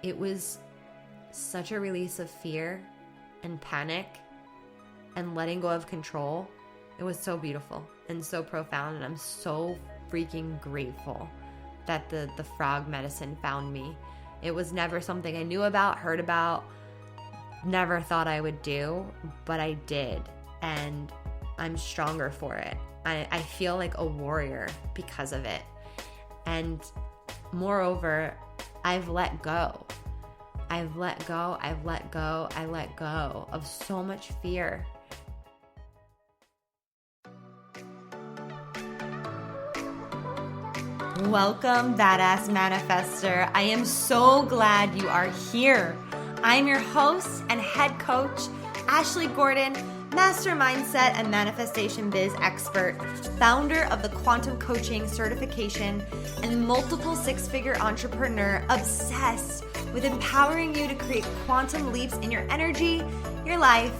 it was such a release of fear and panic and letting go of control. It was so beautiful and so profound, and I'm so freaking grateful that the frog medicine found me. It was never something I knew about, heard about, never thought I would do, but I did, and I'm stronger for it. I feel like a warrior because of it. And moreover, I've let go. I let go of so much fear. Welcome, Badass Manifester. I am so glad you are here. I'm your host and head coach, Ashley Gordon, master mindset and manifestation biz expert, founder of the quantum coaching certification, and multiple six-figure entrepreneur obsessed with empowering you to create quantum leaps in your energy, your life,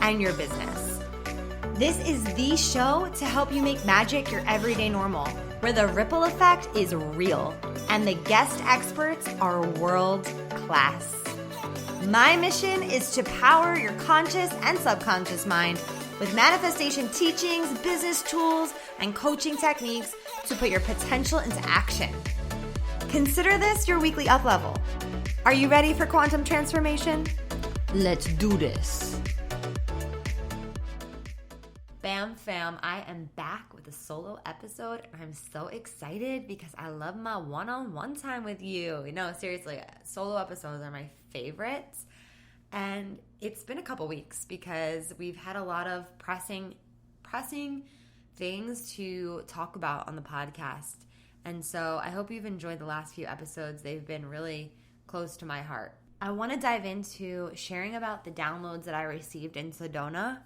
and your business. This is the show to help you make magic your everyday normal, where the ripple effect is real and the guest experts are world class. My mission is to power your conscious and subconscious mind with manifestation teachings, business tools, and coaching techniques to put your potential into action. Consider this your weekly up level. Are you ready for quantum transformation? Let's do this. Bam fam, I am back with a solo episode, and I'm so excited because I love my one-on-one time with you. No, seriously, solo episodes are my favorites, and it's been a couple weeks because we've had a lot of pressing things to talk about on the podcast, and so I hope you've enjoyed the last few episodes. They've been really close to my heart. I want to dive into sharing about the downloads that I received in Sedona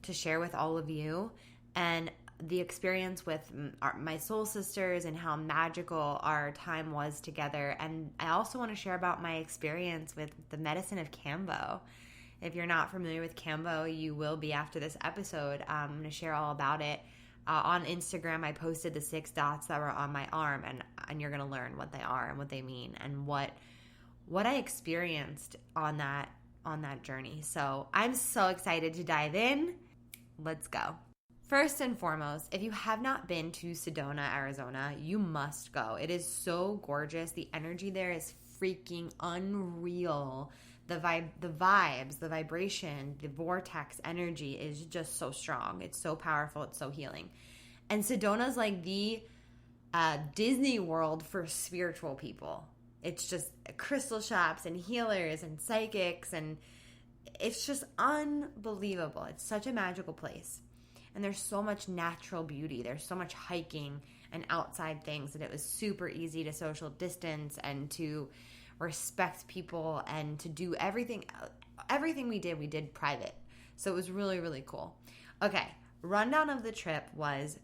to share with all of you, and the experience with my soul sisters and how magical our time was together. And I also want to share about my experience with the medicine of Kambo. If you're not familiar with Kambo, you will be after this episode. I'm going to share all about it. On Instagram, I posted the 6 dots that were on my arm, and you're going to learn what they are and what they mean and what I experienced on that journey. So I'm so excited to dive in. Let's go. First and foremost, if you have not been to Sedona, Arizona, you must go. It is so gorgeous. The energy there is freaking unreal. The vibes, the vibration, the vortex energy is just so strong. It's so powerful. It's so healing. And Sedona's like the Disney World for spiritual people. It's just crystal shops and healers and psychics, and it's just unbelievable. It's such a magical place. And there's so much natural beauty. There's so much hiking and outside things that it was super easy to social distance and to respect people and to do everything we did private. So it was really, really cool. Okay, rundown of the trip was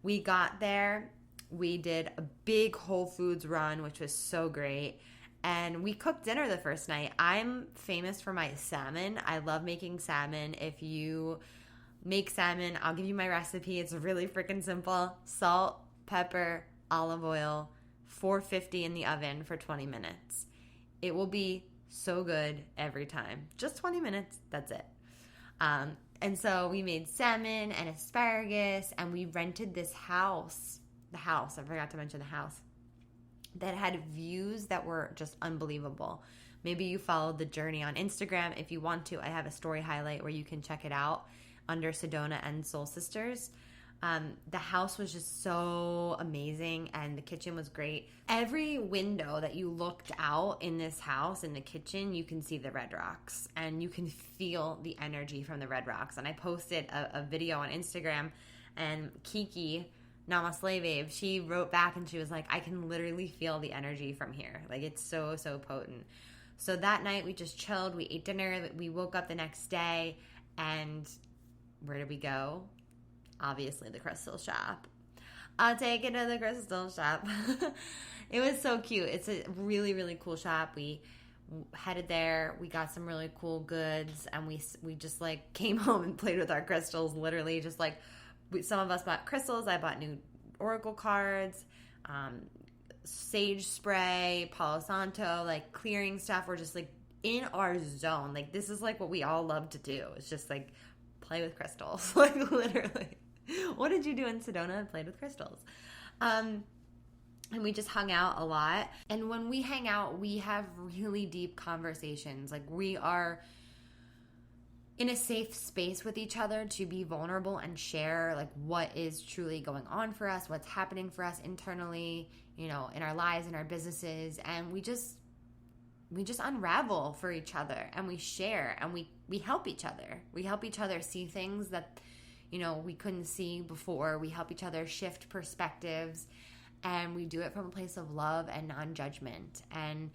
we got there. We did a big Whole Foods run, which was so great. And we cooked dinner the first night. I'm famous for my salmon. I love making salmon. If you make salmon, I'll give you my recipe. It's really freaking simple. Salt, pepper, olive oil, 450 in the oven for 20 minutes. It will be so good every time. Just 20 minutes, that's it. And so we made salmon and asparagus, and we rented this house. I forgot to mention the house. That had views that were just unbelievable. Maybe you followed the journey on Instagram. If you want to, I have a story highlight where you can check it out under Sedona and Soul Sisters. The house was just so amazing, and the kitchen was great. Every window that you looked out in this house, in the kitchen, you can see the red rocks, and you can feel the energy from the red rocks. And I posted a video on Instagram, and Kiki, Namaste Babe, she wrote back and she was like, I can literally feel the energy from here. Like, it's so, so potent. So that night we just chilled. We ate dinner. We woke up the next day, and where did we go? Obviously the crystal shop. I'll take it to the crystal shop. It was so cute. It's a really, really cool shop. We headed there. We got some really cool goods, and we just like came home and played with our crystals. Literally, just like some of us bought crystals. I bought new oracle cards, sage spray, Palo Santo, like clearing stuff. We're just like in our zone. Like this is like what we all love to do. It's just like play with crystals. Like literally. What did you do in Sedona? Played with crystals. And we just hung out a lot. And when we hang out, we have really deep conversations. Like we are in a safe space with each other to be vulnerable and share like what is truly going on for us, what's happening for us internally, you know, in our lives, in our businesses. And we just unravel for each other, and we share, and we help each other. We help each other see things that, you know, we couldn't see before. We help each other shift perspectives, and we do it from a place of love and non-judgment. And,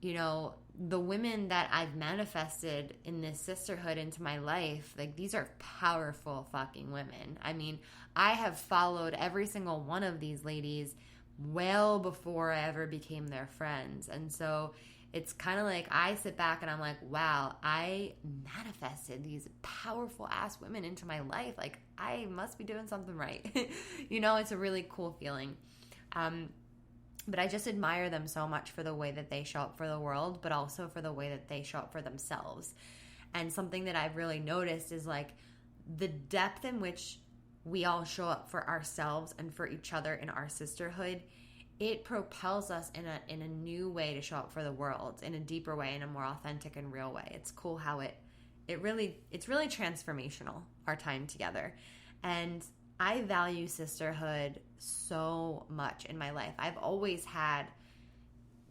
you know, the women that I've manifested in this sisterhood into my life, like these are powerful fucking women. I mean, I have followed every single one of these ladies well before I ever became their friends. And so it's kind of like I sit back and I'm like, wow, I manifested these powerful ass women into my life. Like I must be doing something right. You know, it's a really cool feeling. But I just admire them so much for the way that they show up for the world, but also for the way that they show up for themselves. And something that I've really noticed is like the depth in which we all show up for ourselves and for each other in our sisterhood. It propels us in a new way to show up for the world, in a deeper way, in a more authentic and real way. It's cool how it's really transformational, our time together. And I value sisterhood so much in my life. I've always had,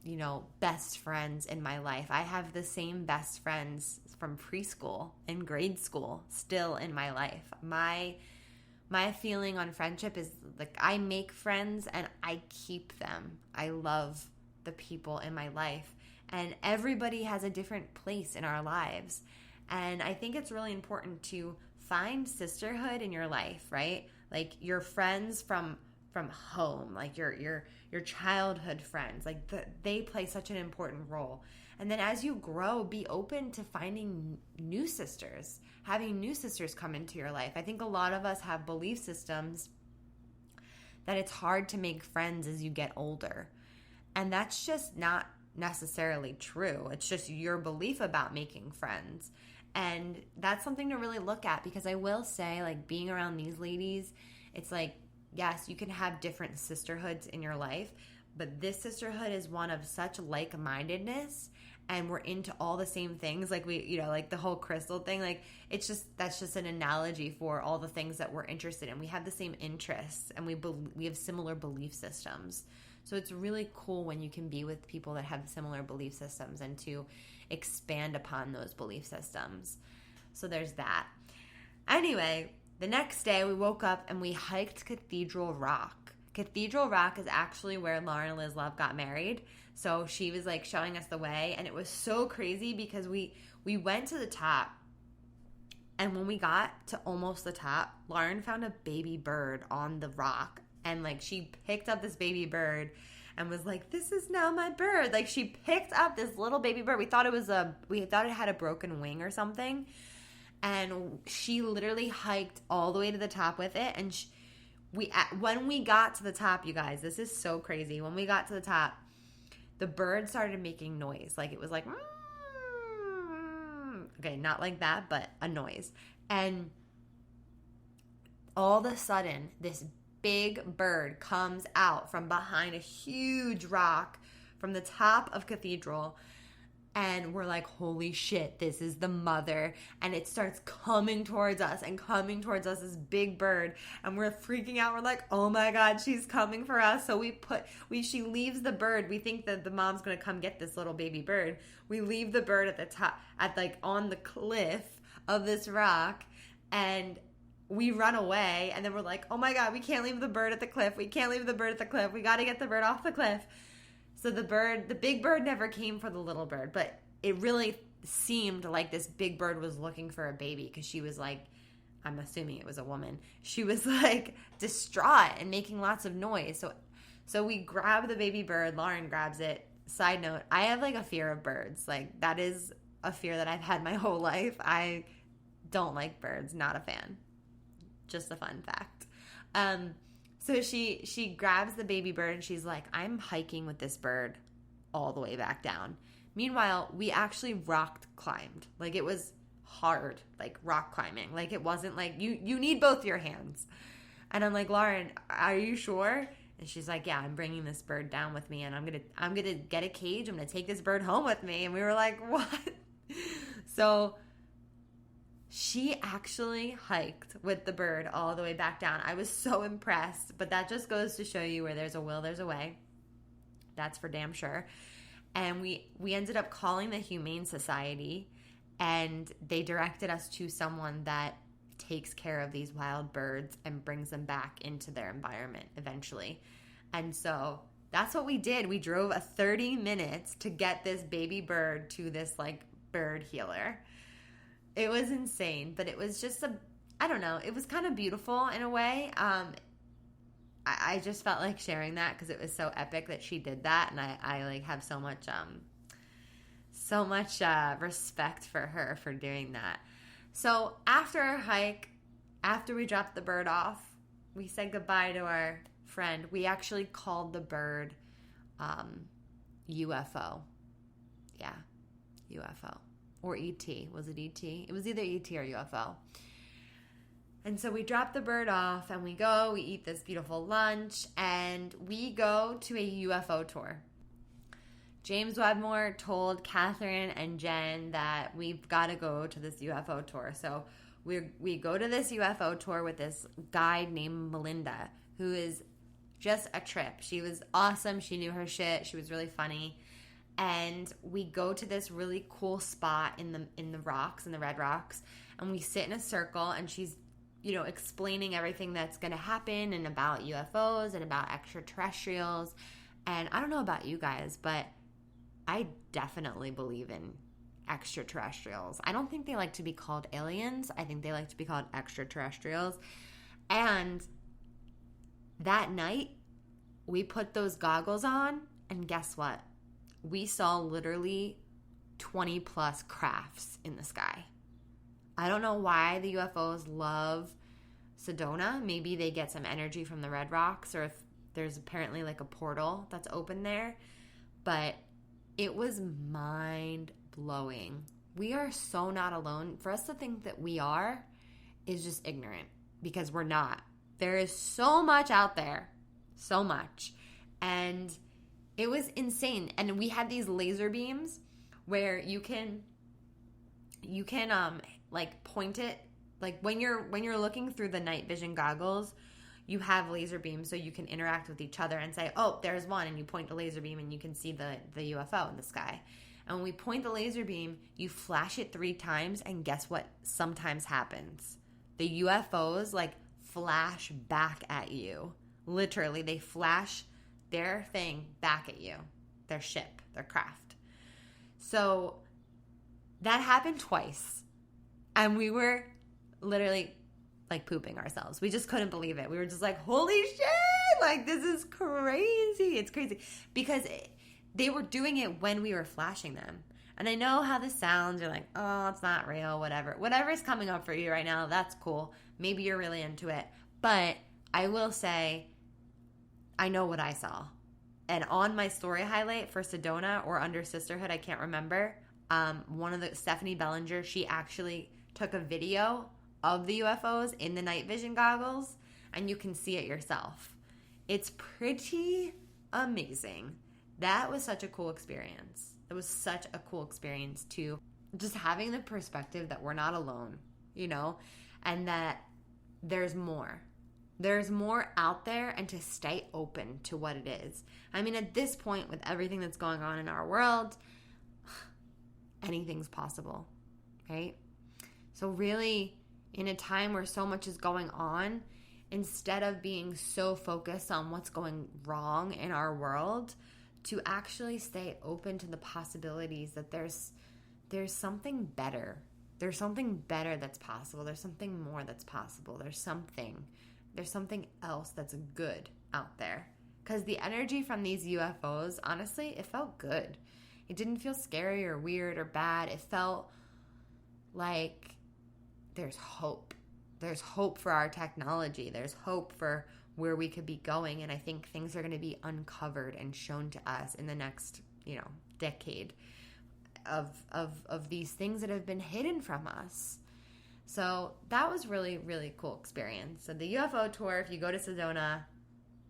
you know, best friends in my life. I have the same best friends from preschool and grade school still in my life. My feeling on friendship is like I make friends and I keep them. I love the people in my life, and everybody has a different place in our lives. And I think it's really important to find sisterhood in your life, right? Like your friends from home, like your childhood friends, like they play such an important role. And then as you grow, be open to finding new sisters, having new sisters come into your life. I think a lot of us have belief systems that it's hard to make friends as you get older. And that's just not necessarily true. It's just your belief about making friends. And that's something to really look at, because I will say, like, being around these ladies, it's like, yes, you can have different sisterhoods in your life, but this sisterhood is one of such like-mindedness, and we're into all the same things. Like we, you know, like the whole crystal thing, like that's just an analogy for all the things that we're interested in. We have the same interests, and we have similar belief systems. So it's really cool when you can be with people that have similar belief systems and to expand upon those belief systems. So there's that. Anyway, the next day we woke up and we hiked Cathedral Rock. Cathedral Rock is actually where Lauren and Liz Love got married. So she was like showing us the way, and it was so crazy because we went to the top, and when we got to almost the top, Lauren found a baby bird on the rock, and like she picked up this baby bird and was like, "This is now my bird." Like she picked up this little baby bird. We thought it had a broken wing or something, and she literally hiked all the way to the top with it. And when we got to the top, you guys, this is so crazy. When we got to the top, the bird started making noise. Like it was like, okay, not like that, but a noise. And all of a sudden, this big bird comes out from behind a huge rock from the top of Cathedral. And we're like, holy shit, this is the mother. And it starts coming towards us, this big bird. And we're freaking out. We're like, oh my God, she's coming for us. So she leaves the bird. We think that the mom's going to come get this little baby bird. We leave the bird at the top, on the cliff of this rock. And we run away. And then we're like, oh my God, we can't leave the bird at the cliff. We got to get the bird off the cliff. So the big bird never came for the little bird, but it really seemed like this big bird was looking for a baby, because she was like, I'm assuming it was a woman. She was like distraught and making lots of noise. So we grab the baby bird. Lauren grabs it. Side note, I have like a fear of birds. Like that is a fear that I've had my whole life. I don't like birds. Not a fan. Just a fun fact. So she grabs the baby bird and she's like, I'm hiking with this bird all the way back down. Meanwhile, we actually rock climbed. Like, it was hard, like rock climbing. Like, it wasn't like you need both your hands. And I'm like, Lauren, are you sure? And she's like, yeah, I'm bringing this bird down with me, and I'm gonna get a cage. I'm gonna take this bird home with me. And we were like, what? So she actually hiked with the bird all the way back down. I was so impressed, but that just goes to show you where there's a will, there's a way. That's for damn sure. And we ended up calling the Humane Society, and they directed us to someone that takes care of these wild birds and brings them back into their environment eventually. And so that's what we did. We drove 30 minutes to get this baby bird to this like bird healer. It was insane, but it was just I don't know, it was kind of beautiful in a way. I just felt like sharing that because it was so epic that she did that, and I like have so much respect for her for doing that. So after our hike, after we dropped the bird off, we said goodbye to our friend. We actually called the bird UFO. Yeah, UFO. Or ET. Was it ET? It was either ET or UFO. And so we drop the bird off and we eat this beautiful lunch, and we go to a UFO tour. James Wedmore told Catherine and Jen that we've got to go to this UFO tour. So we go to this UFO tour with this guide named Melinda, who is just a trip. She was awesome. She knew her shit. She was really funny. And we go to this really cool spot in the rocks, in the red rocks, and we sit in a circle, and she's, explaining everything that's going to happen and about UFOs and about extraterrestrials. And I don't know about you guys, but I definitely believe in extraterrestrials. I don't think they like to be called aliens. I think they like to be called extraterrestrials. And that night, we put those goggles on, and guess what? We saw literally 20 plus crafts in the sky. I don't know why the UFOs love Sedona. Maybe they get some energy from the red rocks, or if there's apparently like a portal that's open there. But it was mind-blowing. We are so not alone. For us to think that we are is just ignorant, because we're not. There is so much out there. So much. And it was insane. And we had these laser beams where you can like point it, like when you're looking through the night vision goggles, you have laser beams so you can interact with each other and say, oh, there's one, and you point the laser beam and you can see the UFO in the sky. And when we point the laser beam, you flash it 3 times, and guess what sometimes happens? The UFOs like flash back at you. Literally, they flash their thing back at you, their ship, their craft. So that happened twice, and we were literally like pooping ourselves. We just couldn't believe it. We were just like, holy shit, like this is crazy. It's crazy because they were doing it when we were flashing them. And I know how this sounds. You're like, oh, it's not real, whatever's coming up for you right now, that's cool. Maybe you're really into it. But I will say, I know what I saw. And on my story highlight for Sedona or under Sisterhood, I can't remember, Stephanie Bellinger, she actually took a video of the UFOs in the night vision goggles, and you can see it yourself. It's pretty amazing. That was such a cool experience. It was such a cool experience to just having the perspective that we're not alone, and that there's more. There's more out there, and to stay open to what it is. I mean, at this point, with everything that's going on in our world, anything's possible, right? So really, in a time where so much is going on, instead of being so focused on what's going wrong in our world, to actually stay open to the possibilities that there's something better. There's something better that's possible. There's something more that's possible. There's something else that's good out there. Because the energy from these UFOs, honestly, it felt good. It didn't feel scary or weird or bad. It felt like there's hope. There's hope for our technology. There's hope for where we could be going. And I think things are going to be uncovered and shown to us in the next, decade of these things that have been hidden from us. So that was really, really cool experience. So the UFO tour, if you go to Sedona,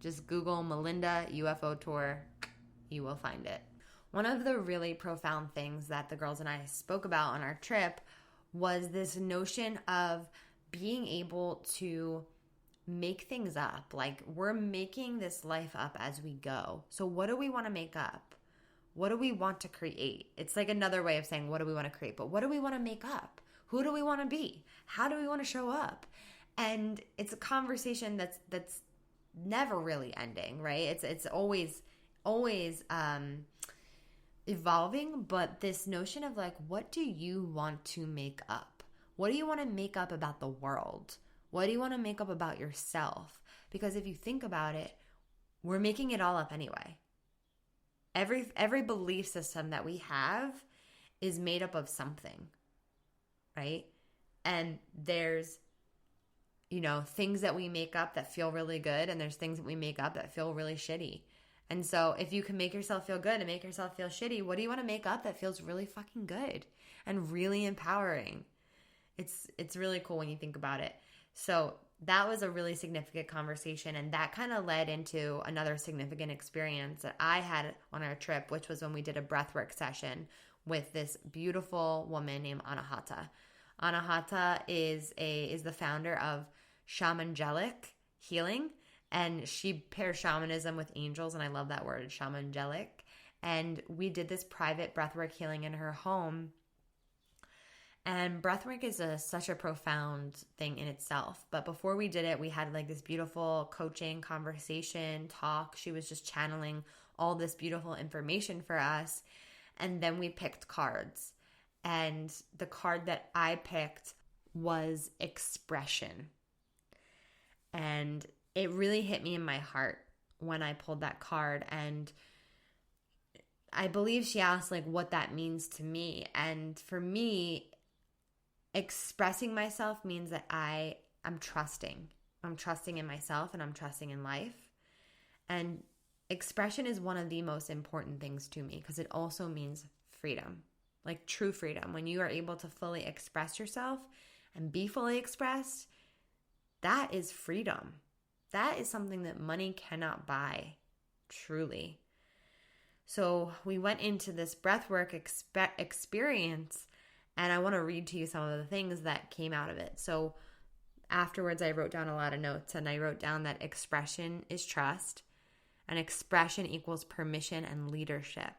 just Google Melinda UFO tour, you will find it. One of the really profound things that the girls and I spoke about on our trip was this notion of being able to make things up. Like, we're making this life up as we go. So what do we want to make up? What do we want to create? It's like another way of saying, what do we want to create? But what do we want to make up? Who do we want to be? How do we want to show up? And it's a conversation that's never really ending, right? It's always evolving, but this notion of like, what do you want to make up? What do you want to make up about the world? What do you want to make up about yourself? Because if you think about it, we're making it all up anyway. Every belief system that we have is made up of something, right? And there's, things that we make up that feel really good, and there's things that we make up that feel really shitty. And so if you can make yourself feel good and make yourself feel shitty, what do you want to make up that feels really fucking good and really empowering? It's really cool when you think about it. So that was a really significant conversation, and that kind of led into another significant experience that I had on our trip, which was when we did a breathwork session with this beautiful woman named Anahata. Anahata is the founder of Shamangelic Healing, and she pairs shamanism with angels, and I love that word, shamangelic. And we did this private breathwork healing in her home. And breathwork is such a profound thing in itself. But before we did it, we had like this beautiful coaching conversation talk. She was just channeling all this beautiful information for us. And then we picked cards. And the card that I picked was expression. And it really hit me in my heart when I pulled that card. And I believe she asked like what that means to me. And for me, expressing myself means that I'm trusting. I'm trusting in myself, and I'm trusting in life. And expression is one of the most important things to me because it also means freedom, like true freedom. When you are able to fully express yourself and be fully expressed, that is freedom. That is something that money cannot buy, truly. So we went into this breathwork experience, and I want to read to you some of the things that came out of it. So afterwards, I wrote down a lot of notes, and I wrote down that expression is trust, and expression equals permission and leadership.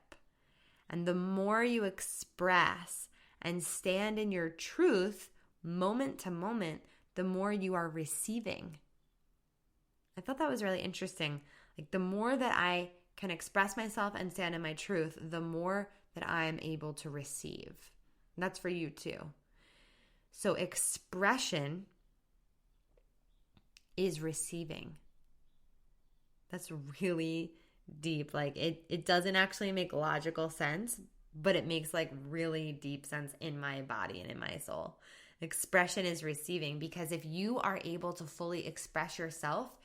And the more you express and stand in your truth moment to moment, the more you are receiving. I thought that was really interesting. Like, the more that I can express myself and stand in my truth, the more that I am able to receive. And that's for you too. So expression is receiving. That's really deep. Like, it doesn't actually make logical sense, but it makes like really deep sense in my body and in my soul. Expression is receiving, because if you are able to fully express yourself,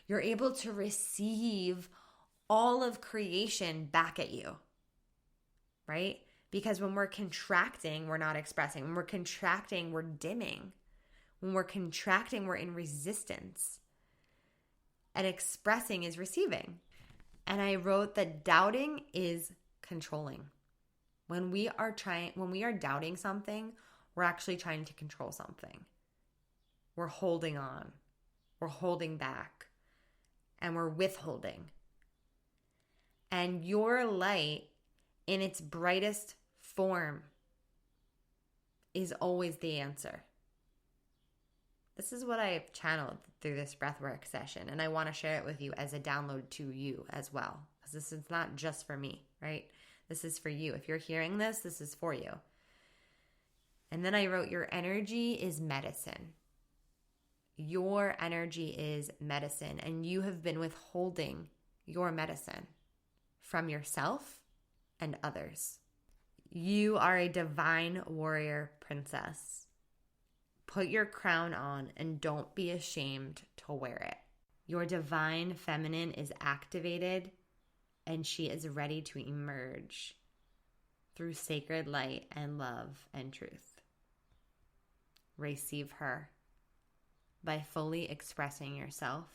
you're able to receive all of creation back at you, right? Because when we're contracting, we're not expressing. When we're contracting, we're dimming. When we're contracting, we're in resistance. And expressing is receiving. And I wrote that doubting is controlling. When we are doubting something, we're actually trying to control something. We're holding on. We're holding back. And we're withholding. And your light in its brightest form is always the answer. This is what I've channeled through this breathwork session, and I want to share it with you as a download to you as well, because this is not just for me, right? This is for you. If you're hearing this, this is for you. And then I wrote, your energy is medicine. Your energy is medicine, and you have been withholding your medicine from yourself and others. You are a divine warrior princess. Put your crown on and don't be ashamed to wear it. Your divine feminine is activated and she is ready to emerge through sacred light and love and truth. Receive her by fully expressing yourself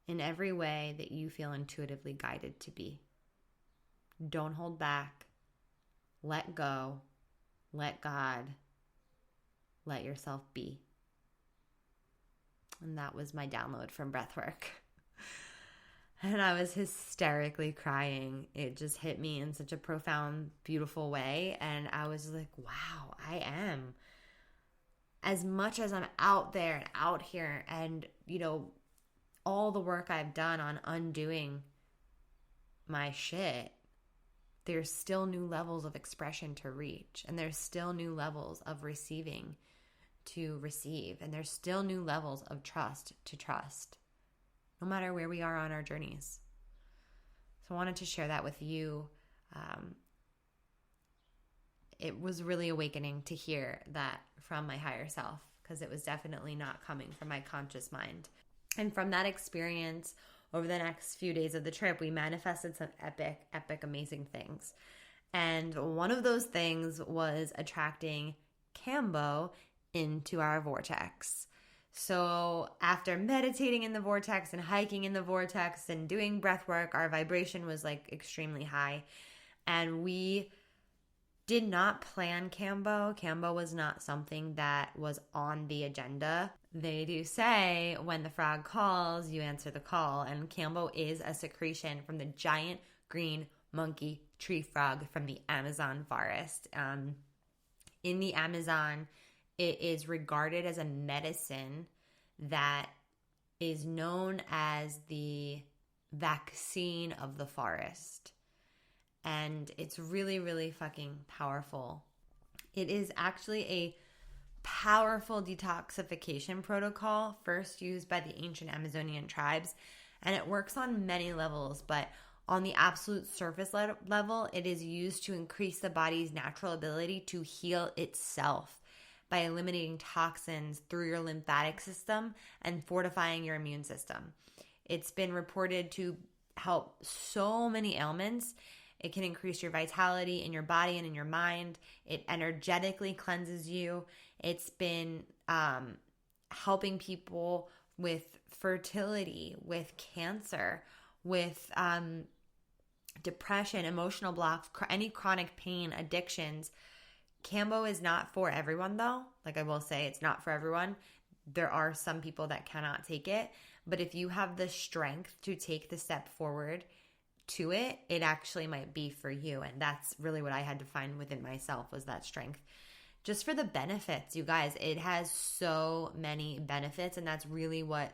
in every way that you feel intuitively guided to be. Don't hold back. Let go. Let God. Let yourself be. And that was my download from breathwork. And I was hysterically crying. It just hit me in such a profound, beautiful way. And I was like, wow, I am. As much as I'm out there and out here and, all the work I've done on undoing my shit, there's still new levels of expression to reach. And there's still new levels of receiving to receive. And there's still new levels of trust to trust, no matter where we are on our journeys. So I wanted to share that with you. It was really awakening to hear that from my higher self, because it was definitely not coming from my conscious mind. And from that experience, over the next few days of the trip, we manifested some epic, amazing things. And one of those things was attracting Kambo into our vortex. So after meditating in the vortex and hiking in the vortex and doing breath work, our vibration was like extremely high. And we did not plan Kambo. Kambo was not something that was on the agenda. They do say when the frog calls, you answer the call. And Kambo is a secretion from the giant green monkey tree frog from the Amazon forest. In the Amazon, it is regarded as a medicine that is known as the vaccine of the forest. And it's really, really fucking powerful. It is actually a powerful detoxification protocol first used by the ancient Amazonian tribes. And it works on many levels, but on the absolute surface level, it is used to increase the body's natural ability to heal itself by eliminating toxins through your lymphatic system and fortifying your immune system. It's been reported to help so many ailments. It can increase your vitality in your body and in your mind. It energetically cleanses you. It's been helping people with fertility, with cancer, with depression, emotional blocks, any chronic pain, addictions. Kambo is not for everyone though. Like I will say, it's not for everyone. There are some people that cannot take it. But if you have the strength to take the step forward to it, it actually might be for you. And that's really what I had to find within myself, was that strength. Just for the benefits, you guys, it has so many benefits. And that's really what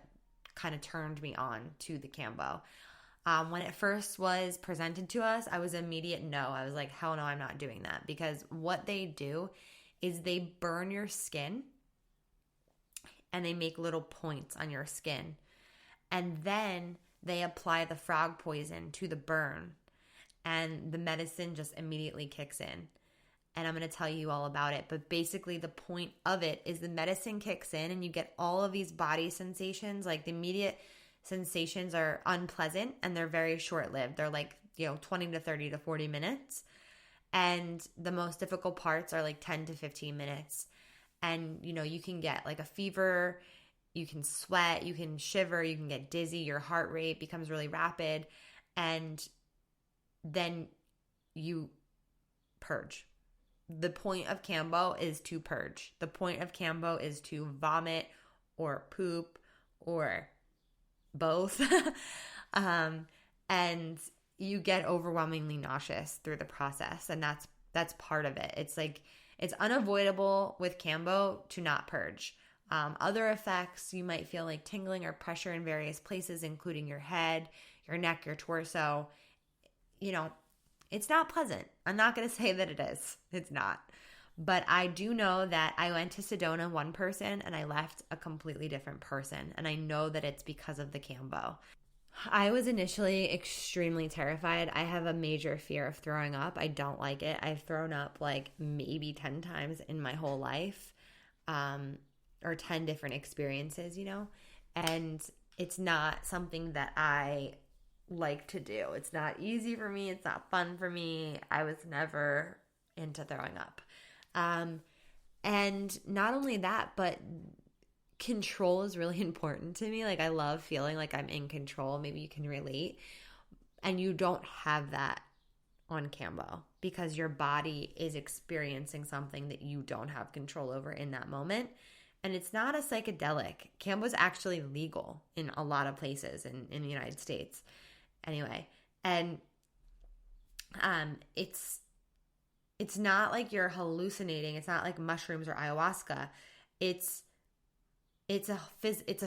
kind of turned me on to the Kambo. When it first was presented to us, I was immediate no. I was like, hell no, I'm not doing that. Because what they do is they burn your skin and they make little points on your skin. And then they apply the frog poison to the burn. And the medicine just immediately kicks in. And I'm going to tell you all about it. But basically the point of it is the medicine kicks in and you get all of these body sensations. Like the immediate sensations are unpleasant and they're very short-lived. They're like, 20 to 30 to 40 minutes. And the most difficult parts are like 10 to 15 minutes. And, you can get like a fever, you can sweat, you can shiver, you can get dizzy, your heart rate becomes really rapid. And then you purge. The point of Kambo is to purge. The point of Kambo is to vomit or poop or both. And you get overwhelmingly nauseous through the process. And that's part of it. It's like, it's unavoidable with Kambo to not purge. Other effects, you might feel like tingling or pressure in various places, including your head, your neck, your torso. It's not pleasant. I'm not going to say that it is. It's not. But I do know that I went to Sedona one person and I left a completely different person. And I know that it's because of the Kambo. I was initially extremely terrified. I have a major fear of throwing up. I don't like it. I've thrown up like maybe 10 times in my whole life, or 10 different experiences, And it's not something that I like to do. It's not easy for me. It's not fun for me. I was never into throwing up. And not only that, but control is really important to me. Like, I love feeling like I'm in control. Maybe you can relate. And you don't have that on Kambo because your body is experiencing something that you don't have control over in that moment. And it's not a psychedelic. Kambo is actually legal in a lot of places in the United States. Anyway, and it's not like you're hallucinating. It's not like mushrooms or ayahuasca. It's a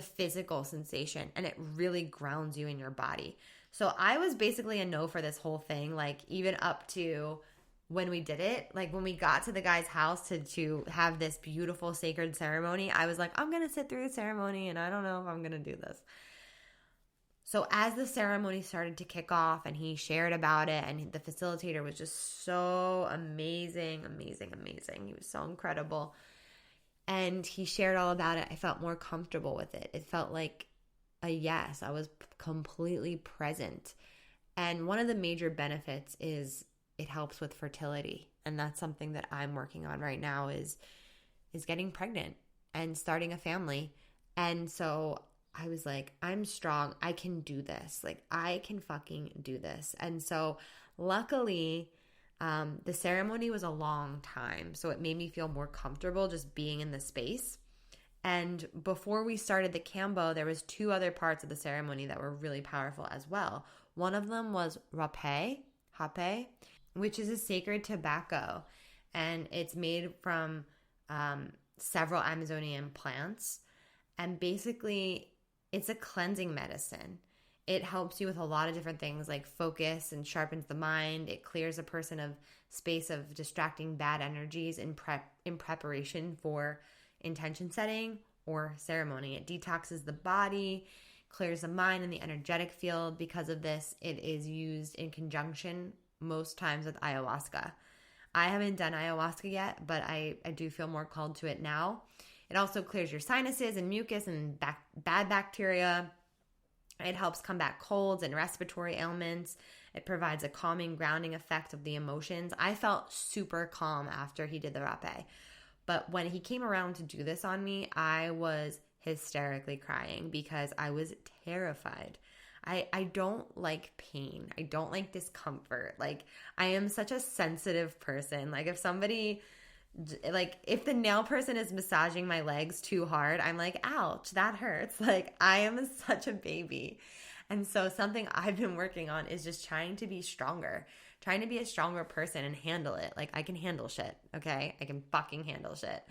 physical sensation, and it really grounds you in your body. So I was basically a no for this whole thing, like even up to when we did it. Like when we got to the guy's house to have this beautiful sacred ceremony, I was like, I'm going to sit through the ceremony and I don't know if I'm going to do this. So as the ceremony started to kick off and he shared about it, and the facilitator was just so amazing. He was so incredible. And he shared all about it. I felt more comfortable with it. It felt like a yes. I was completely present. And one of the major benefits is it helps with fertility. And that's something that I'm working on right now is getting pregnant and starting a family. And so I was like, I'm strong. I can do this. Like, I can fucking do this. And so luckily, the ceremony was a long time. So it made me feel more comfortable just being in the space. And before we started the Kambo, there was 2 other parts of the ceremony that were really powerful as well. One of them was rapé, which is a sacred tobacco. And it's made from several Amazonian plants. And basically, it's a cleansing medicine. It helps you with a lot of different things like focus and sharpens the mind. It clears a person of space of distracting bad energies in preparation for intention setting or ceremony. It detoxes the body, clears the mind and the energetic field. Because of this, it is used in conjunction most times with ayahuasca. I haven't done ayahuasca yet, but I do feel more called to it now. It also clears your sinuses and mucus and bad bacteria. It helps combat colds and respiratory ailments. It provides a calming, grounding effect of the emotions. I felt super calm after he did the rapé. But when he came around to do this on me, I was hysterically crying because I was terrified. I don't like pain. I don't like discomfort. Like, I am such a sensitive person. Like, if the nail person is massaging my legs too hard, I'm like, ouch, that hurts. Like, I am such a baby. And so something I've been working on is just trying to be stronger, trying to be a stronger person and handle it. Like, I can handle shit, okay? I can fucking handle shit.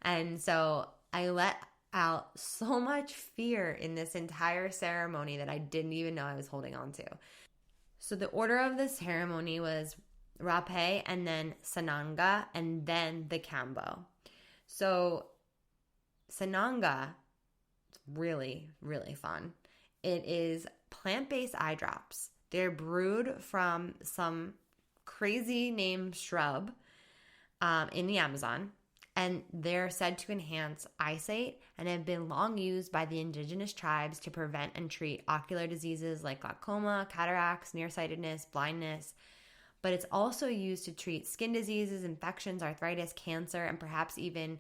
And so I let out so much fear in this entire ceremony that I didn't even know I was holding on to. So the order of the ceremony was rapé and then sananga and then the Kambo. So sananga, it's really, really fun. It is plant-based eye drops. They're brewed from some crazy named shrub in the Amazon, and they're said to enhance eyesight and have been long used by the indigenous tribes to prevent and treat ocular diseases like glaucoma, cataracts, nearsightedness, blindness. But it's also used to treat skin diseases, infections, arthritis, cancer, and perhaps even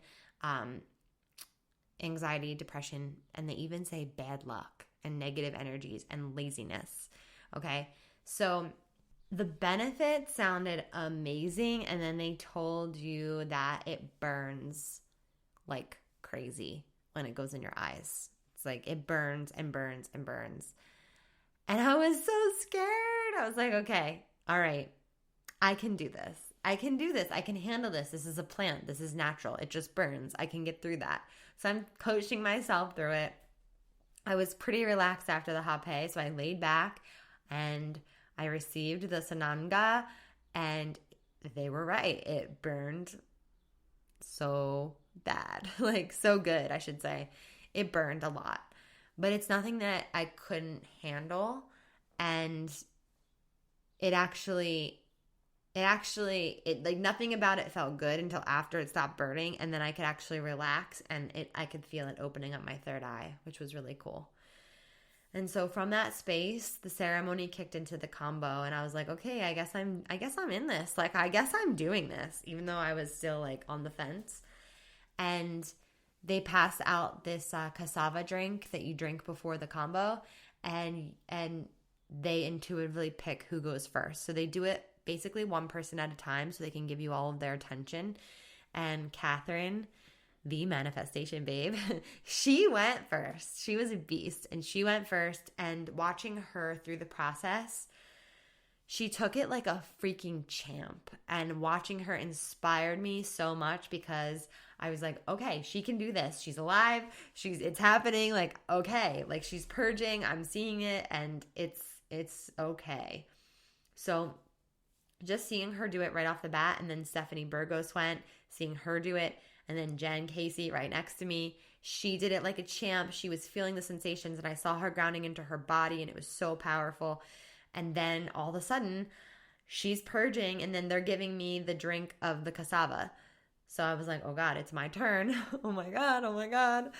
anxiety, depression, and they even say bad luck and negative energies and laziness. Okay, so the benefits sounded amazing, and then they told you that it burns like crazy when it goes in your eyes. It's like it burns and burns and burns. And I was so scared. I was like, okay, all right, I can do this. I can do this. I can handle this. This is a plant. This is natural. It just burns. I can get through that. So I'm coaching myself through it. I was pretty relaxed after the rapé, so I laid back and I received the sananga, and they were right. It burned so bad, like so good, I should say. It burned a lot, but it's nothing that I couldn't handle. And it like nothing about it felt good until after it stopped burning, and then I could actually relax, and I could feel it opening up my third eye, which was really cool. And so from that space, the ceremony kicked into the Kambo, and I was like, okay, I guess I'm in this. Like, I guess I'm doing this, even though I was still like on the fence. And they pass out this cassava drink that you drink before the Kambo, and they intuitively pick who goes first. So they do it basically one person at a time, so they can give you all of their attention. And Catherine, the manifestation babe, she went first. She was a beast, and she went first. And watching her through the process, she took it like a freaking champ. And watching her inspired me so much, because I was like, okay, she can do this. She's alive. It's happening. Like, okay, like she's purging. I'm seeing it, and it's okay. So just seeing her do it right off the bat, and then Stephanie Burgos went, seeing her do it, and then Jen Casey right next to me, she did it like a champ. She was feeling the sensations, and I saw her grounding into her body, and it was so powerful. And then all of a sudden, she's purging, and then they're giving me the drink of the cassava. So I was like, oh God, it's my turn. Oh my God.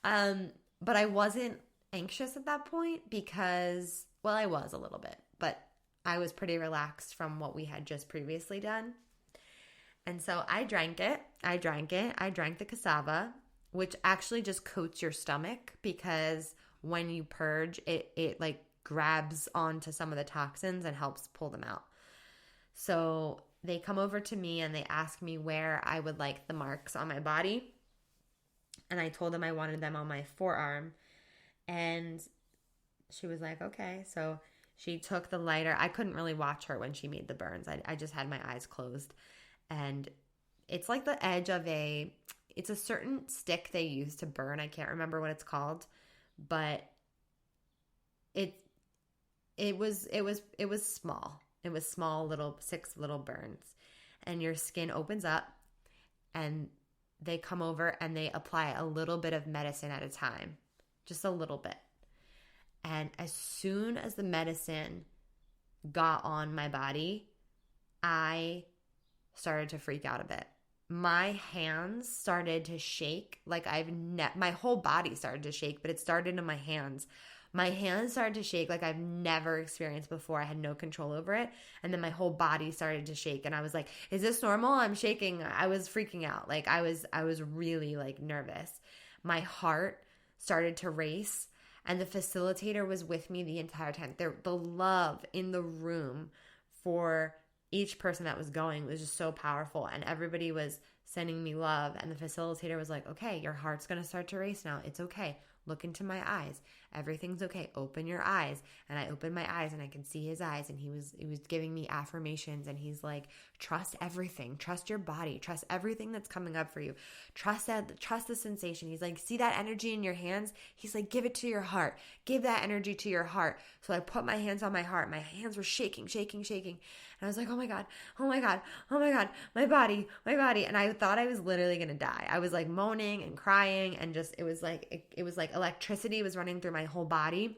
But I wasn't anxious at that point because, well, I was a little bit, but I was pretty relaxed from what we had just previously done. And so I drank it. I drank the cassava, which actually just coats your stomach, because when you purge, it like grabs onto some of the toxins and helps pull them out. So they come over to me and they ask me where I would like the marks on my body. And I told them I wanted them on my forearm. And she was like, okay. So she took the lighter. I couldn't really watch her when she made the burns. I just had my eyes closed. And it's like the edge of it's a certain stick they use to burn. I can't remember what it's called, but it was small. It was small, little 6 little burns, and your skin opens up, and they come over and they apply a little bit of medicine at a time, just a little bit. And as soon as the medicine got on my body, I started to freak out a bit. My hands started to shake like my whole body started to shake, but it started in my hands. My hands started to shake like I've never experienced before. I had no control over it. And then my whole body started to shake. And I was like, is this normal? I'm shaking. I was freaking out. Like I was really like nervous. My heart started to race. And the facilitator was with me the entire time. The love in the room for each person that was going was just so powerful. And everybody was sending me love. And the facilitator was like, okay, your heart's going to start to race now. It's okay. Look into my eyes. Everything's okay. Open your eyes. And I opened my eyes and I could see his eyes, and he was giving me affirmations, and he's like, trust everything. Trust your body. Trust everything that's coming up for you. Trust the sensation. He's like, see that energy in your hands? He's like, give it to your heart. Give that energy to your heart. So I put my hands on my heart. My hands were shaking. And I was like, oh my God, my body. And I thought I was literally going to die. I was like moaning and crying, and just, it was like electricity was running through my whole body.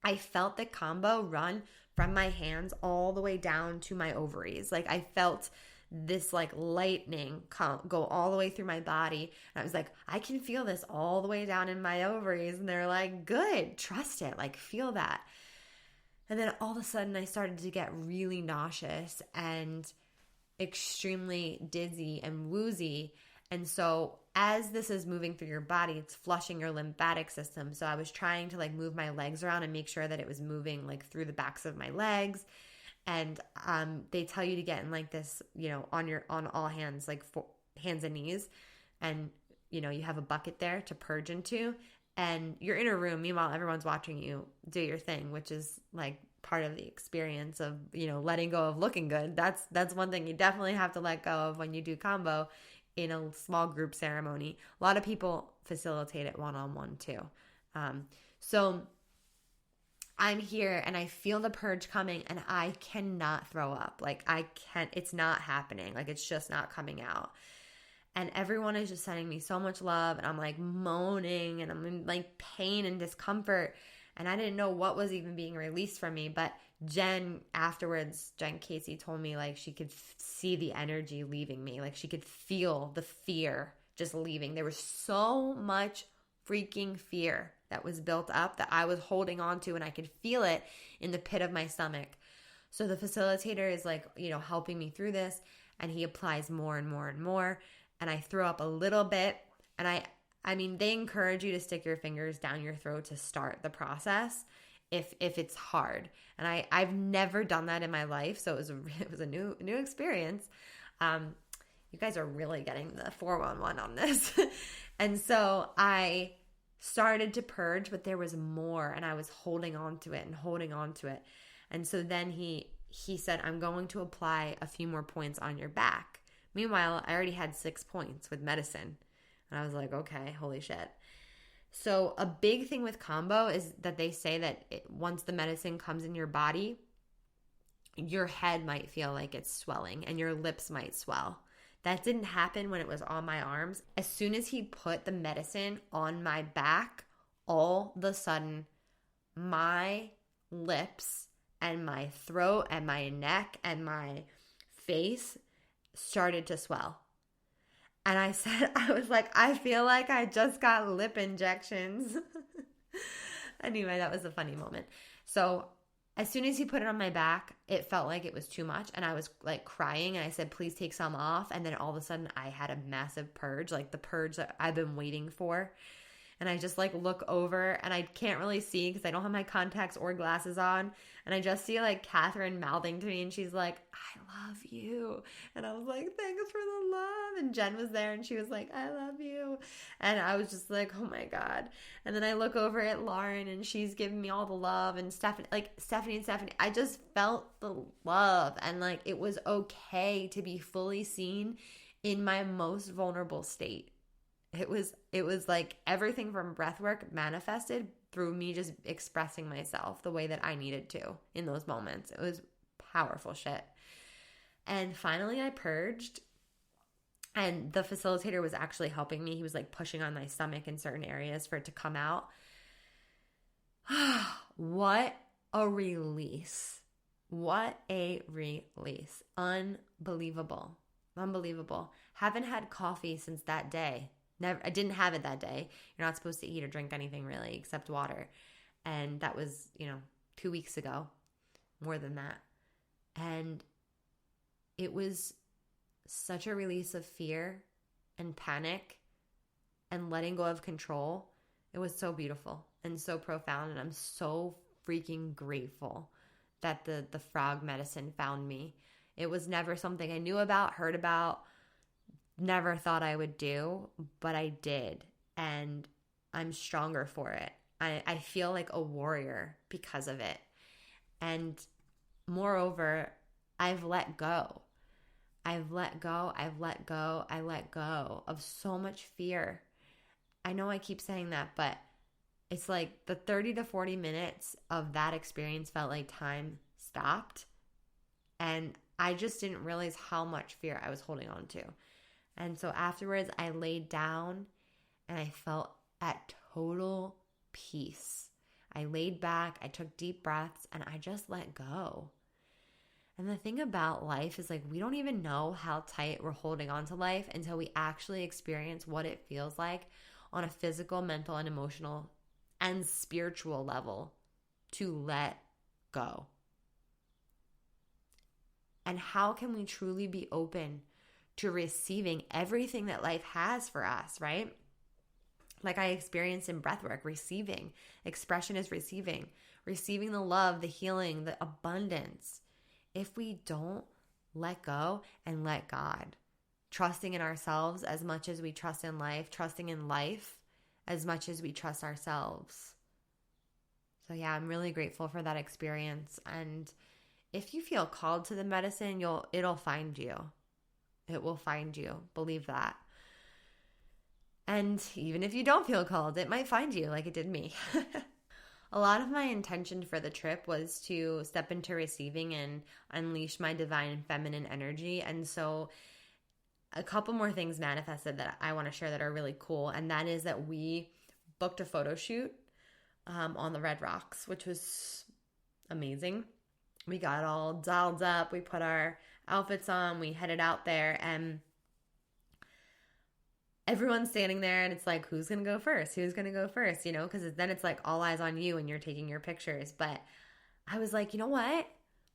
I felt the Kambo run from my hands all the way down to my ovaries. Like I felt this like lightning go all the way through my body. And I was like, I can feel this all the way down in my ovaries. And they're like, good, trust it, like feel that. And then all of a sudden I started to get really nauseous and extremely dizzy and woozy. And so as this is moving through your body, it's flushing your lymphatic system. So I was trying to like move my legs around and make sure that it was moving like through the backs of my legs. And they tell you to get in like this, on all hands, like hands and knees. And, you have a bucket there to purge into. And you're in a room. Meanwhile, everyone's watching you do your thing, which is like part of the experience of, letting go of looking good. That's one thing you definitely have to let go of when you do Kambo in a small group ceremony. A lot of people facilitate it one-on-one too. So I'm here and I feel the purge coming, and I cannot throw up. Like it's not happening. Like it's just not coming out. And everyone is just sending me so much love, and I'm like moaning, and I'm in like pain and discomfort. And I didn't know what was even being released from me. But Jen Casey told me like she could see the energy leaving me. Like she could feel the fear just leaving. There was so much freaking fear that was built up that I was holding on to, and I could feel it in the pit of my stomach. So the facilitator is like, helping me through this, and he applies more and more and more, and I throw up a little bit, and I mean, they encourage you to stick your fingers down your throat to start the process if it's hard. And I've never done that in my life, so it was a new experience. You guys are really getting the 411 on this. And so I started to purge, but there was more, and I was holding on to it and holding on to it. And so then he said, I'm going to apply a few more points on your back. Meanwhile, I already had 6 points with medicine. And I was like, okay, holy shit. So a big thing with Kambo is that they say that once the medicine comes in your body, your head might feel like it's swelling and your lips might swell. That didn't happen when it was on my arms. As soon as he put the medicine on my back, all of a sudden, my lips and my throat and my neck and my face started to swell. And I was like, I feel like I just got lip injections. Anyway, that was a funny moment. So as soon as he put it on my back, it felt like it was too much. And I was like crying, and I said, please take some off. And then all of a sudden I had a massive purge, like the purge that I've been waiting for. And I just like look over, and I can't really see because I don't have my contacts or glasses on. And I just see like Catherine mouthing to me, and she's like, I love you. And I was like, thanks for the love. And Jen was there, and she was like, I love you. And I was just like, oh my God. And then I look over at Lauren, and she's giving me all the love. And Stephanie, I just felt the love. And like, it was okay to be fully seen in my most vulnerable state. It was like everything from breath work manifested through me just expressing myself the way that I needed to in those moments. It was powerful shit. And finally I purged, and the facilitator was actually helping me. He was like pushing on my stomach in certain areas for it to come out. What a release. What a release. Unbelievable. Haven't had coffee since that day. I didn't have it that day. You're not supposed to eat or drink anything really except water. And that was, 2 weeks ago, more than that. And it was such a release of fear and panic and letting go of control. It was so beautiful and so profound. And I'm so freaking grateful that the frog medicine found me. It was never something I knew about, heard about, never thought I would do, but I did, and I'm stronger for it. I feel like a warrior because of it. And moreover, I've let go of so much fear. I know I keep saying that, but it's like the 30 to 40 minutes of that experience felt like time stopped, and I just didn't realize how much fear I was holding on to. And so afterwards, I laid down and I felt at total peace. I laid back, I took deep breaths, and I just let go. And the thing about life is like we don't even know how tight we're holding on to life until we actually experience what it feels like on a physical, mental, and emotional and spiritual level to let go. And how can we truly be open to receiving everything that life has for us, right? Like I experienced in breathwork, receiving. Expression is receiving. Receiving the love, the healing, the abundance. If we don't let go and let God, trusting in ourselves as much as we trust in life, trusting in life as much as we trust ourselves. So yeah, I'm really grateful for that experience. And if you feel called to the medicine, it'll find you. It will find you. Believe that. And even if you don't feel called, it might find you like it did me. A lot of my intention for the trip was to step into receiving and unleash my divine feminine energy. And so a couple more things manifested that I want to share that are really cool. And that is that we booked a photo shoot on the Red Rocks, which was amazing. We got all dolled up. We put our outfits on. We headed out there, and everyone's standing there and it's like, who's going to go first? Who's going to go first? You know, because then it's like all eyes on you and you're taking your pictures. But I was like, you know what?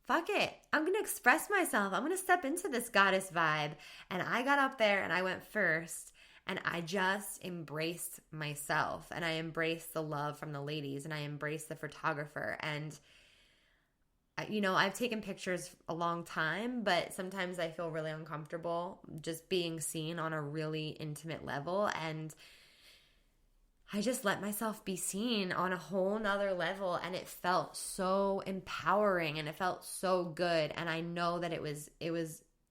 Fuck it. I'm going to express myself. I'm going to step into this goddess vibe. And I got up there and I went first. And I just embraced myself. And I embraced the love from the ladies. And I embraced the photographer. And you know, I've taken pictures a long time, but sometimes I feel really uncomfortable just being seen on a really intimate level. And I just let myself be seen on a whole nother level. And it felt so empowering and it felt so good. And I know that it was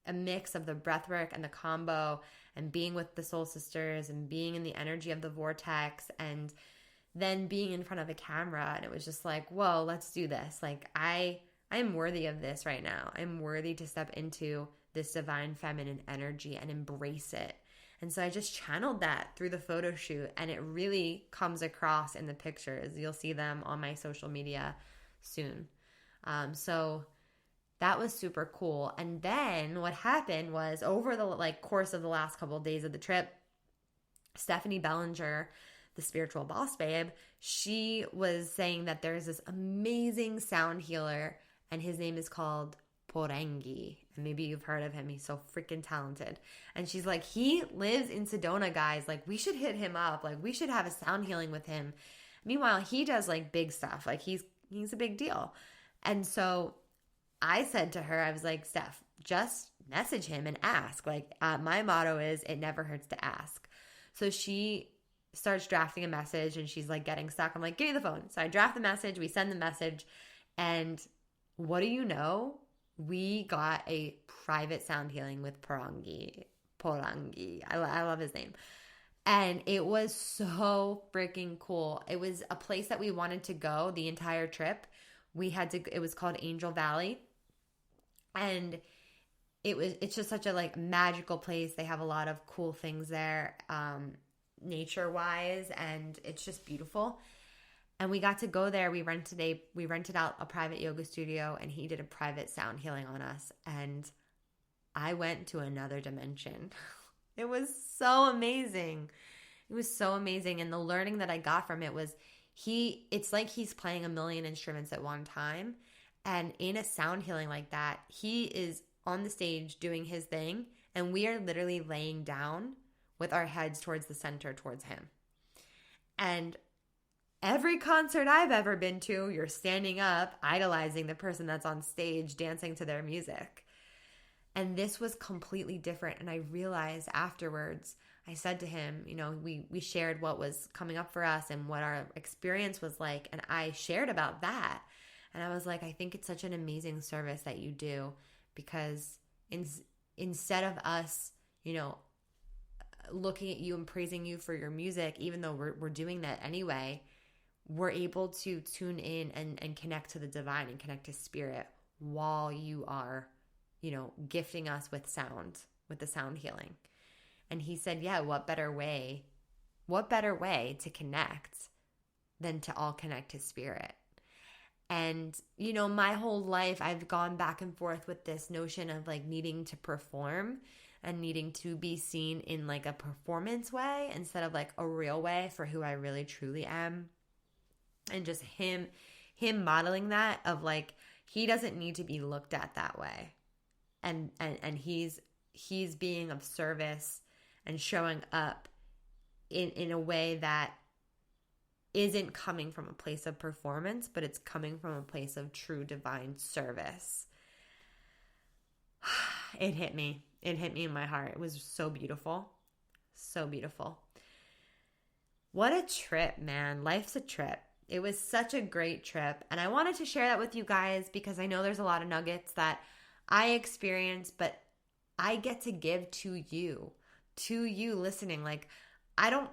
a mix of the breathwork and the Kambo and being with the soul sisters and being in the energy of the vortex and then being in front of a camera. And it was just like, whoa, let's do this. Like I am worthy of this right now. I'm worthy to step into this divine feminine energy and embrace it. And so I just channeled that through the photo shoot, and it really comes across in the pictures. You'll see them on my social media soon. So that was super cool. And then what happened was over the course of the last couple of days of the trip, Stephanie Bellinger, the spiritual boss babe, she was saying that there's this amazing sound healer and his name is called Porengi. And maybe you've heard of him. He's so freaking talented. And she's like, he lives in Sedona, guys. Like, we should hit him up. Like, we should have a sound healing with him. Meanwhile, he does like big stuff. Like, he's a big deal. And so I said to her, I was like, Steph, just message him and ask. Like, my motto is it never hurts to ask. So she starts drafting a message and she's like getting stuck. I'm like, give me the phone. So I draft the message. We send the message. And what do you know? We got a private sound healing with Porangi. I love his name. And it was so freaking cool. It was a place that we wanted to go the entire trip. It was called Angel Valley. And it's just such a like magical place. They have a lot of cool things there, nature wise, and it's just beautiful. And we got to go there. We rented out a private yoga studio, and he did a private sound healing on us. And I went to another dimension. It was so amazing. It was so amazing. And the learning that I got from it was it's like he's playing a million instruments at one time. And in a sound healing like that, he is on the stage doing his thing. And we are literally laying down with our heads towards the center, towards him. And every concert I've ever been to, you're standing up, idolizing the person that's on stage, dancing to their music. And this was completely different. And I realized afterwards, I said to him, you know, we shared what was coming up for us and what our experience was like. And I shared about that. And I was like, I think it's such an amazing service that you do, because instead of us, you know, looking at you and praising you for your music, even though we're doing that anyway, we're able to tune in and connect to the divine and connect to spirit while you are, you know, gifting us with sound, with the sound healing. And he said, yeah, what better way to connect than to all connect to spirit? And, you know, my whole life I've gone back and forth with this notion of like needing to perform and needing to be seen in like a performance way instead of like a real way for who I really truly am. And just him modeling that of like, he doesn't need to be looked at that way. And he's being of service and showing up in a way that isn't coming from a place of performance, but it's coming from a place of true divine service. It hit me. It hit me in my heart. It was so beautiful. So beautiful. What a trip, man. Life's a trip. It was such a great trip. And I wanted to share that with you guys because I know there's a lot of nuggets that I experienced, but I get to give to you listening. Like, I don't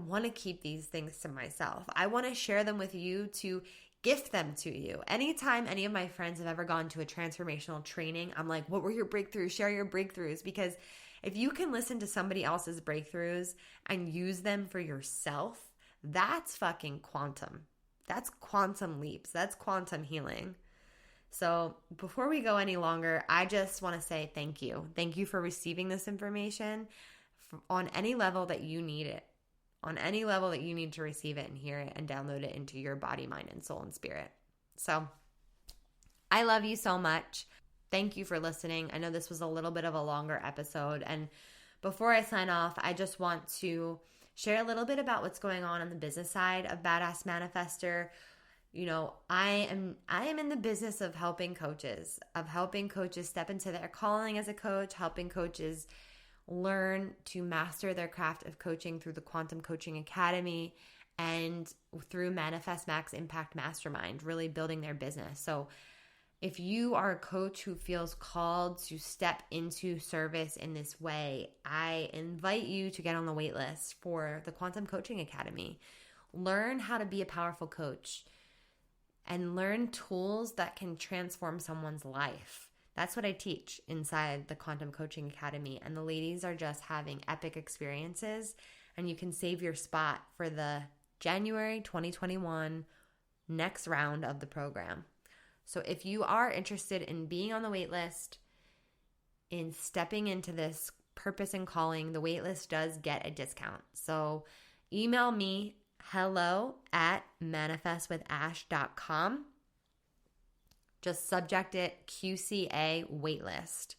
want to keep these things to myself. I want to share them with you, to gift them to you. Anytime any of my friends have ever gone to a transformational training, I'm like, what were your breakthroughs? Share your breakthroughs. Because if you can listen to somebody else's breakthroughs and use them for yourself, that's fucking quantum. That's quantum leaps. That's quantum healing. So before we go any longer, I just want to say thank you. Thank you for receiving this information, on any level that you need it, on any level that you need to receive it and hear it and download it into your body, mind, and soul and spirit. So I love you so much. Thank you for listening. I know this was a little bit of a longer episode. And before I sign off, I just want to share a little bit about what's going on the business side of Badass Manifester. You know, I am in the business of helping coaches step into their calling as a coach, helping coaches learn to master their craft of coaching through the Quantum Coaching Academy and through Manifest Max Impact Mastermind, really building their business. So if you are a coach who feels called to step into service in this way, I invite you to get on the wait list for the Quantum Coaching Academy. Learn how to be a powerful coach and learn tools that can transform someone's life. That's what I teach inside the Quantum Coaching Academy. And the ladies are just having epic experiences, and you can save your spot for the January 2021 next round of the program. So if you are interested in being on the wait list, in stepping into this purpose and calling, the wait list does get a discount. So email me hello@manifestwithash.com. Just subject it QCA waitlist.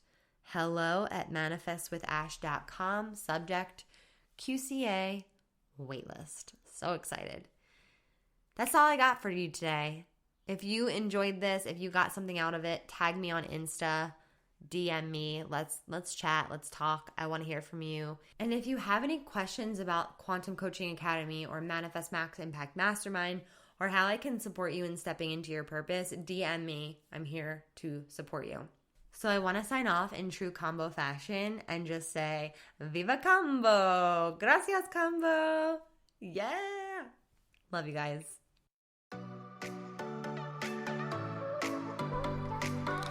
hello@manifestwithash.com. Subject QCA waitlist. So excited. That's all I got for you today. If you enjoyed this, if you got something out of it, tag me on Insta, DM me. Let's chat, let's talk. I want to hear from you. And if you have any questions about Quantum Coaching Academy or Manifest Max Impact Mastermind, or how I can support you in stepping into your purpose, DM me. I'm here to support you. So I want to sign off in true Kambo fashion and just say, Viva Kabo! Gracias, Kambo! Yeah! Love you guys.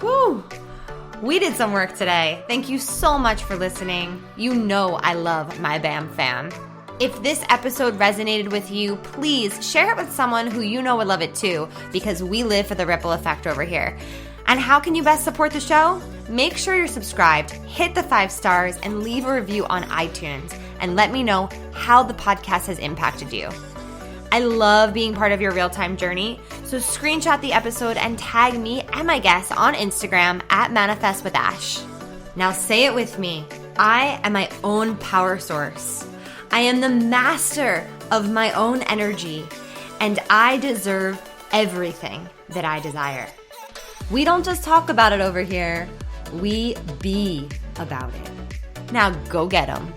Woo! We did some work today. Thank you so much for listening. You know I love my BAM fam. If this episode resonated with you, please share it with someone who you know would love it too, because we live for the ripple effect over here. And how can you best support the show? Make sure you're subscribed, hit the 5 stars, and leave a review on iTunes, and let me know how the podcast has impacted you. I love being part of your real-time journey, so screenshot the episode and tag me and my guests on Instagram @ManifestWithAsh. Now say it with me. I am my own power source. I am the master of my own energy, and I deserve everything that I desire. We don't just talk about it over here. We be about it. Now go get 'em.